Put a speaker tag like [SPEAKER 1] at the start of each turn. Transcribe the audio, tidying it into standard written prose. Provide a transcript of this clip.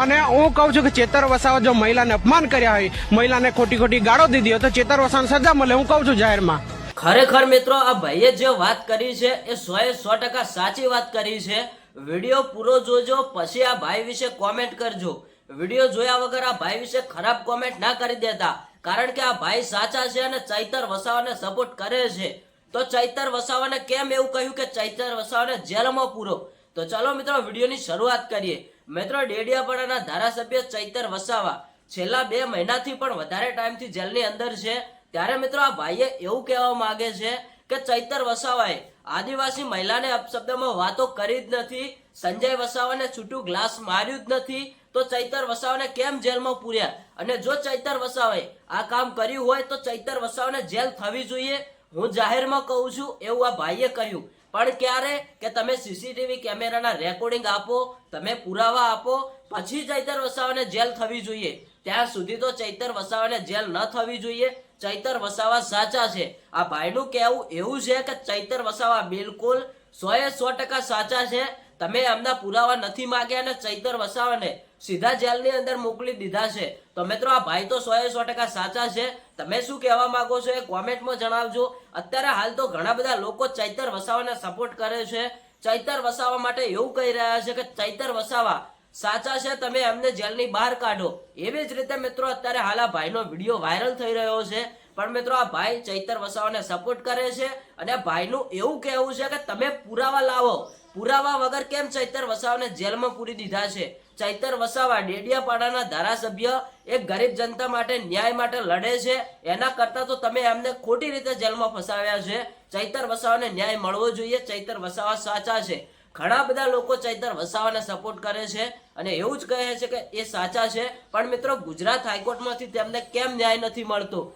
[SPEAKER 1] અને હું કહું છું કે ચેતર વસાવા જો મહિલાને અપમાન કર્યા હોય, મહિલાને ખોટી ખોટી ગાળો દીધી હોય તો ચેતર વસાવાને સજા મળે, હું કહું છું જાહેરમાં.
[SPEAKER 2] ખરેખર મિત્રો આ ભાઈએ જે વાત કરી છે એ 100% સાચી વાત કરી છે. વિડીયો પૂરો જોજો, પછી આ ભાઈ વિશે કોમેન્ટ કરજો. વિડીયો જોયા વગર આ ભાઈ વિશે ખરાબ કોમેન્ટ ના કરી દેતા, કારણ કે આ ભાઈ સાચા છે અને ચૈતર વસાવાને સપોર્ટ કરે છે. તો ચૈતર વસાવાને કેમ એવું કહ્યું કે ચૈતર વસાવાને જેલમાં પૂરો? તો ચલો મિત્રો વિડીયોની શરૂઆત કરીએ. મિત્રો ડેડિયાપાડાના ધારાસભ્ય ચૈતર વસાવા છેલ્લા 2 મહિનાથી પણ વધારે ટાઈમથી જેલની અંદર છે. ત્યારે મિત્રો આ ભાઈએ એવું કહેવા માંગે છે કે ચૈતર વસાવાએ આદિવાસી મહિલાને અપશબ્દમાં વાતો કરી જ નથી, સંજય વસાવાને છૂટું ગ્લાસ માર્યું જ નથી, તો ચૈતર વસાવાને કેમ જેલમાં પૂર્યા? અને જો ચૈતર વસાવાએ આ કામ કર્યું હોય તો ચૈતર વસાવાને જેલ થવી જોઈએ. હું જાહેરમાં કહું છું એવું આ ભાઈએ કહ્યું. પણ ક્યારે કે તમે સીસીટીવી કેમેરાના રેકોર્ડિંગ આપો, તમે પુરાવા આપો, પછી ચૈતર વસાવાને જેલ થવી જોઈએ. ત્યાં સુધી તો ચૈતર વસાવાને જેલ ન થવી જોઈએ. ચૈતર વસાવા સાચા છે. આ ભાઈનું કહેવું એવું છે કે ચૈતર વસાવા બિલકુલ 100% સાચા છે. તમે એમના પુરાવા નથી માંગ્યા અને ચૈતર વસાવાને સીધા જેલની અંદર મોકલી દીધા છે. તો મિત્રો આ ભાઈ તો 100% સાચા છે. તમે શું કહેવા માંગો છો એ કોમેન્ટમાં જણાવજો. અત્યારે હાલ તો ઘણા બધા લોકો ચૈતર વસાવાને સપોર્ટ કરે છે. ચૈતર વસાવા માટે એવું કહી રહ્યા છે કે ચૈતર વસાવા સાચા છે, તમે એમને જેલની બહાર કાઢો. એવી જ રીતે મિત્રો અત્યારે હાલ આ ભાઈનો વિડીયો વાયરલ થઈ રહ્યો છે. પણ મિત્રો આ ભાઈ ચૈતર વસાવાને સપોર્ટ કરે છે અને ભાઈનું એવું કહેવું છે કે તમે પુરાવા લાવો. પુરાવા વગર કેમ ચૈતર વસાવાને જેલમાં પૂરી દીધા છે? ચૈતર વસાવા ડેડિયાપાડાના ધારાસભ્ય એક ગરીબ જનતા માટે ન્યાય માટે લડે છે. એના કરતા તો તમે એમને ખોટી રીતે જેલમાં ફસાવ્યા છે. ચૈતર વસાવાને ન્યાય મળવો જોઈએ. ચૈતર વસાવા સાચા છે. ઘણા બધા લોકો ચૈતર વસાવાને સપોર્ટ કરે છે અને એવું જ કહે છે કે એ સાચા છે. પણ મિત્રો ગુજરાત હાઈકોર્ટમાંથી તેમને કેમ ન્યાય નથી મળતો?